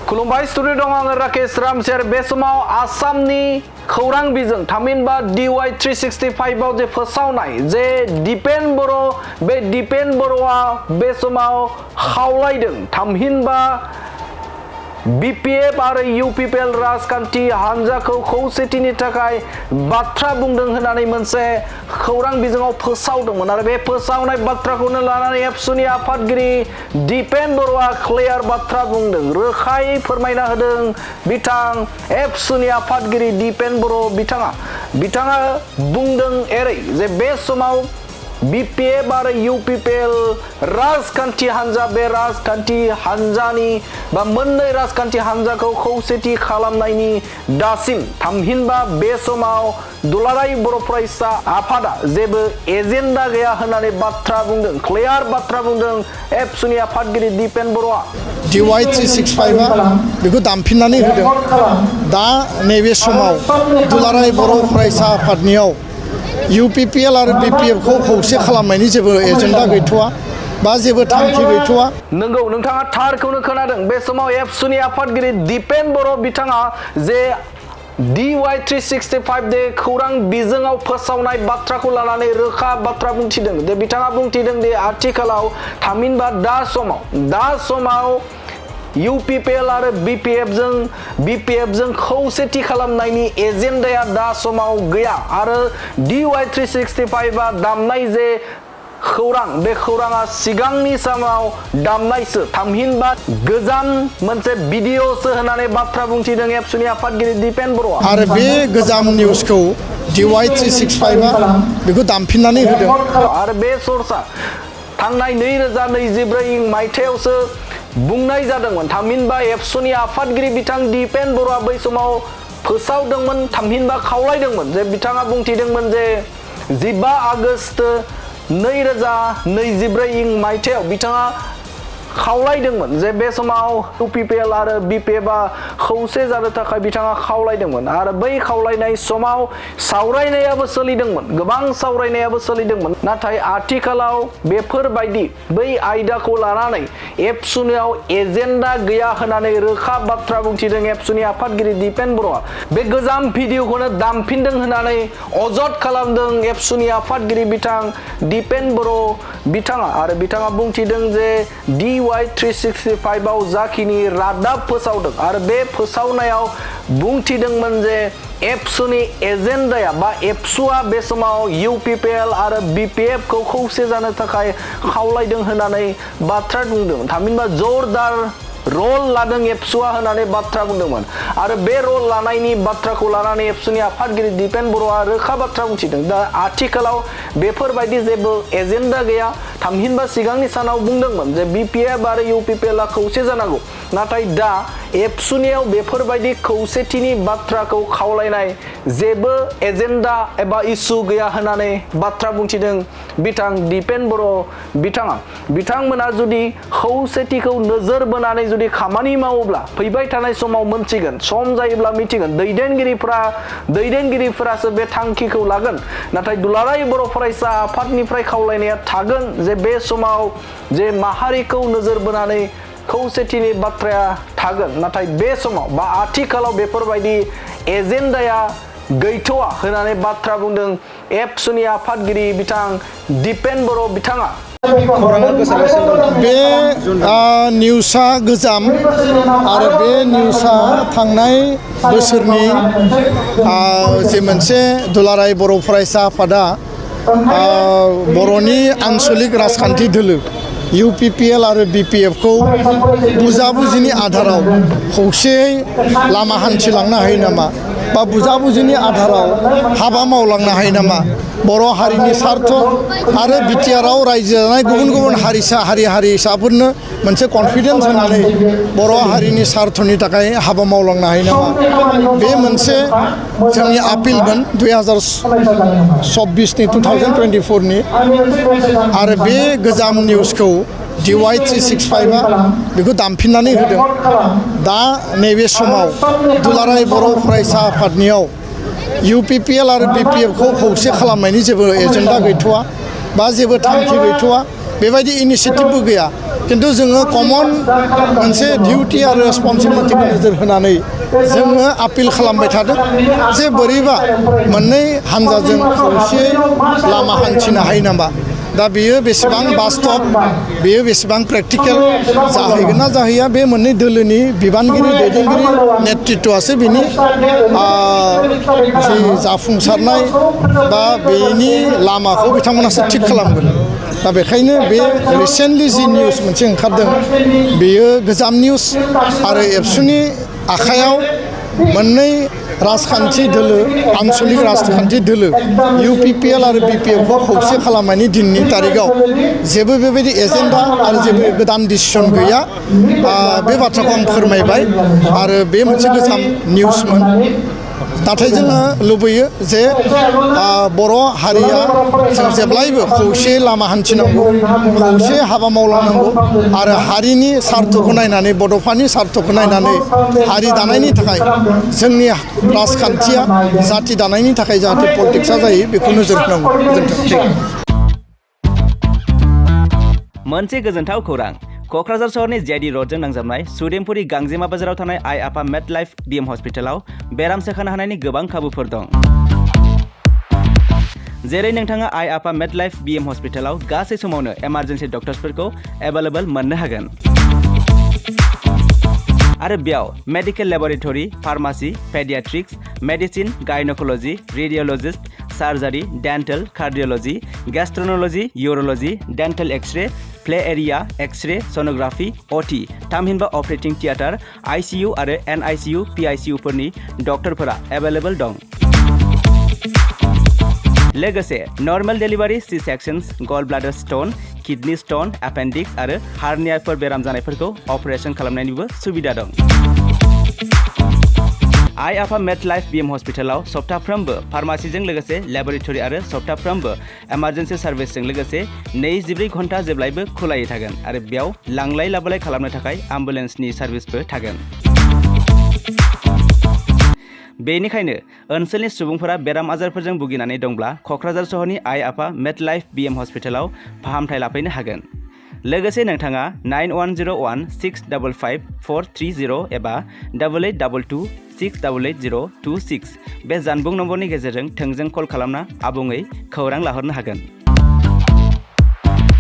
खुलुमबाय स्टुडियो दं आङो राकेश रामसेर बे समाव आसामनि खौरां बिजों थामहिनबा Dy365 आव जे फोसावनाय जे दीपेन बर' बे दीपेन बर'आ बे समाव खावलायदों थामहिनबा बीपीएफ आरो यूपीपीएल राजखान्थि हान्जाखौ खौसेथिनि थाखाय बाथ्रा बुंदों होननानै मोनसे खौरां बिजोङाव फोसावदोंमोन आरो बे फोसावनाय बाथ्राखौनो लानानै एबसुनि आफादगिरि दीपेन बर'आ क्लियार बाथ्रा बुंदों रोखायै फोरमायना होदों बिथां एबसुनि आफादगिरि दीपेन बर' बिथाङा बुंदों एरै जे बे समाव बीपीएफ आरो यूपीपीएल राजखान्थि हान्जा बे राजखान्थि हान्जानि बा मोननै राजखान्थि हान्जाखौ खौसेथि खालामनायनि दासिम थामहिनबा बे समाव दुलाराय बर' फरायसा आफादा जेबो एजेन्डा गैया होननानै बाथ्रा बुंदों क्लियार बाथ्रा बुंदों एबसुनि आफादगिरि दीपेन बर'आ Dy365 बेखौ दामफिननानै होदों दा नैबे समाव दुलाराय बर' फरायसा आफादनियाव यूपीपीएल आरो बीपीएफ खौ खौसे खालामनायनि जेबो एजेन्डा गैथ'वा बा जेबो थांखि गैथ'वा नंगौ नोंथाङा थारखौनो खोनादों बे समाव एबसुनि आफादगिरि दीपेन बर' बिथाङा जे Dy365 दे खौरां बिजोङाव फोसावनाय बाथ्राखौ लानानै रोखा बाथ्रा बुंथिदों दे बिथाङा बुंथिदों दे आथिखालाव थामहिनबा दा समाव यूपीपीएल आरो बीपीएफ जों खौसेथि खालामनायनि एजेन्डाया दा समाव गैया आरो Dy365 आ दामनाय जे खौरां बे खौराङा सिगांनि समाव दामनायसो थामहिनबा गोजाम मोनसे भिडिअसो होननानै बाथ्रा बुंथिदों एबसुनि आफादगिरि दीपेन बर'आ आरो बे गोजाम निउसखौ Dy365 आ बेखौ दामफिननानै होदों आरो बे सर्सआ थांनाय 2024 मायथाइयावसो बुंनाय जादोंमोन थामहिनबा एबसुनि आफादगिरि बिथां दीपेन बर'आ बै समाव फोसावदोंमोन थामहिनबा खावलायदोंमोन जे बिथाङा बुंथिदोंमोन जे 15 आगस्ट 2024 मायथाइयाव बिथाङा खावलायदोंमोन जे बे समाव यूपीपीएल आरो बीपीएफ आ खौसे जानो थाखाय बिथाङा खावलायदोंमोन आरो बै खावलायनाय समाव सावरायनायाबो सोलिदोंमोन गोबां सावरायनायाबो सोलिदोंमोन नाथाय आथिखालाव बेफोरबायदि बै आयदाखौ लानानै एबसुनियाव एजेन्डा गैया होननानै रोखा बाथ्रा बुंथिदों एबसुनि आफादगिरि दीपेन बर'आ बे गोजाम भिडिअखौनो दामफिनदों होननानै अजद खालामदों एबसुनि आफादगिरि बिथां दीपेन बर' बिथाङा आरो बिथाङा बुंथिदों जे Dy365 आव जाखिनि रादाब फोसावदों आरो बे फोसावनायाव बुंथिदोंमोन जे एबसुनि एजेन्डाया बा एबसुआ बे समाव यूपीपीएल आरो बीपीएफ खौ खौसे जानो थाखाय खावलायदों होननानै बाथ्रा बुंदों थामहिनबा जोरदार रल लादों एबसुआ होननानै बाथ्रा बुंदोंमोन आरो बे रल लानायनि बाथ्राखौ लानानै एबसुनि आफादगिरि दीपेन बर'आ रोखा बाथ्रा बुंथिदों दा आथिखालाव बेफोरबायदि जेबो एजेन्डा गैया थामहिनबा सिगांनि सानाव बुंदोंमोन जे बीपीएफ आरो यूपीपीएल आ खौसे जानांगौ नाथाय दा एबसुनियाव बेफोरबायदि खौसेथिनि बाथ्राखौ खावलायनाय जेबो एजेन्डा एबा इस्यु गैया होननानै बाथ्रा बुंथिदों बिथां दीपेन बर' बिथांमोना जुदि खौसेथिखौ नोजोर बोनानै जुदि खामानि मावोब्ला फैबाय थानाय समाव मोनथिगोन सम जायोब्ला मिथिगोन दैदेनगिरिफोरासो बे थांखिखौ लागोन नाथाय दुलाराय बर' फरायसा आफादनिफ्राय खावलायनाया थागोन जे बे समाव जे माहारिखौ नोजोर बोनानै खौसेथिनि बाथ्राया थागोन नाथाय बे समाव बा आथिखालाव बेफोरबायदि एजेन्डाया गैथ'वा होननानै बाथ्रा बुंदों एबसुनि आफादगिरि बिथां दीपेन बर' बिथाङा बे निउसआ गोजाम आरो बे निउसआ थांनाय बोसोरनि जे मोनसे दुलाराय बर' फरायसा आफादा बर'नि आन्सलिक राजखान्थि दोलो यूपीपीएल आरो बीपीएफ खौ बुजाबुजिनि आधाराव खौसेयै लामा हान्थिलांनो हायो नामा बा बुजाबुजिनि आधाराव हाबा मावलांनो हायो नामा बर' हारिनि स्वार्थ आरो बिटिआरआव रायजो जानाय गुबुन हारिसाफोरनो मोनसे कनफिडेन्स होनानै बर' हारिनि स्वार्थनि थाखाय हाबा मावलांनो हायो नामा बे मोनसे जोंनि आपिलमोन 2024 नि आरो बे गोजाम निउसखौ Dy365 आ बेखौ दामफिननानै होदों दा नैबे समाव दुलाराय बर' फरायसा आफादनियाव यूपीपीएल आरो बीपीएफ खौ खौसे खालामनायनि जेबो एजेन्डा गैथ'वा बा जेबो थांखि गैथ'वा बेबायदि इनिशिएटिभबो गैया खिन्थु जोङो कमन मोनसे डिउटि आरो रेसपन्सिबिलिटिखौ नोजोर होनानै जोङो आपिल खालामबाय थादों जे बोरैबा मोननै हान्जाजों खौसेयै लामा हान्थिनो हायो नामा दा बेयो बेसेबां बास्तब बेयो बेसेबां प्रेक्टिकेल जाहैगोन ना जाहैया बे मोननै दोलोनि बिबानगिरि दैदेनगिरि नेतृत्वआसो बिनि जि जाफुंसारनाय बा बेनि लामाखौ बिथांमोनासो थिग खालामगोन दा बेखायनो बे रिसेन्टलि जि निउस मोनसे ओंखारदों बेयो गोजाम निउस आरो एबसुनि आखायाव मोननै राजखान्थि दोलो आन्चलिक राजखान्थि दोलो UPPL आरो BPF खौ खौसे खालामनायनि दिननि तारिखआव जेबो बेबायदि एजेन्डा आरो जेबो गोदान डिसिसन गैया बे बाथ्राखौ आं फोरमायबाय आरो बे मोनसे गोजाम निउसमोन नाथाय जोङो लुबैयो जे बर' हारिया जों जेब्लायबो खौसे लामा हान्थिनांगौ खौसे हाबा मावलांनांगौ आरो हारिनि सार्थखौ नायनानै बड'फानि सार्थखौ नायनानै हारि दानायनि थाखाय जोंनि राजखान्थिया जाति दानायनि थाखाय जाहाथे पलिटिक्सआ जायो बेखौ नोजोर होनांगौ गोजोन्थों। मोनसे गोजोनथाव खौरां क'क्राझार सहरनि JD र'डजों नांजाबनाय सुदेमपुरि गांजेमा बाजाराव थानाय आइ आफा मेड लाइफ BM हस्पिटालाव बेराम सोखानो हानायनि गोबां खाबुफोर दं जेरै नोंथाङा आइ आफा मेड लाइफ BM हस्पिटालाव गासै समावनो इमारजेन्सि डक्टर्सफोरखौ एभेलेबल मोननो हागोन आरो बेयाव medical laboratory pharmacy paediatrics medicine gynaecology radiologist surgery dental cardiology gastroenterology urology dental x ray play area x ray sonography OT थामहिनबा ऑपरेटिंग थिएटर ICU आरो NICU PICU फोरनि डक्टरफोरा एभेलेबल दं लोगोसे normal delivery C sections gall bladder stone kidney stone appendix आरो हार्नियाफोर बेराम जानायफोरखौ अपारेशन खालामनायनिबो सुबिदा दं आइ आफा मेड लाइफ BM हस्पिटालाव सप्ताफ्रोमबो फार्मासिजों लोगोसे लेबरेटरि आरो सप्ताफ्रोमबो इमारजेन्सि सार्भिसजों लोगोसे 24 घन्टा जेब्लायबो खुलायै थागोन आरो बेयाव लांलाय लाबोलाय खालामनो थाखाय एम्बुलेन्सनि सार्भिसबो थागोन बेनिखायनो ओनसोलनि सुबुंफोरा बेराम आजारफोरजों भुगिनानै दंब्ला क'क्राझार सहरनि आइ आफा मेड लाइफ BM हस्पिटालाव फाहामथाय लाफैनो हागोन लोगोसे नोंथाङा 9101655430 एबा 8822688026 बे जानबुं नम्बरनि गेजेरजों थोंजों कल खालामना आबुङै खौरां लाहरनो हागोन।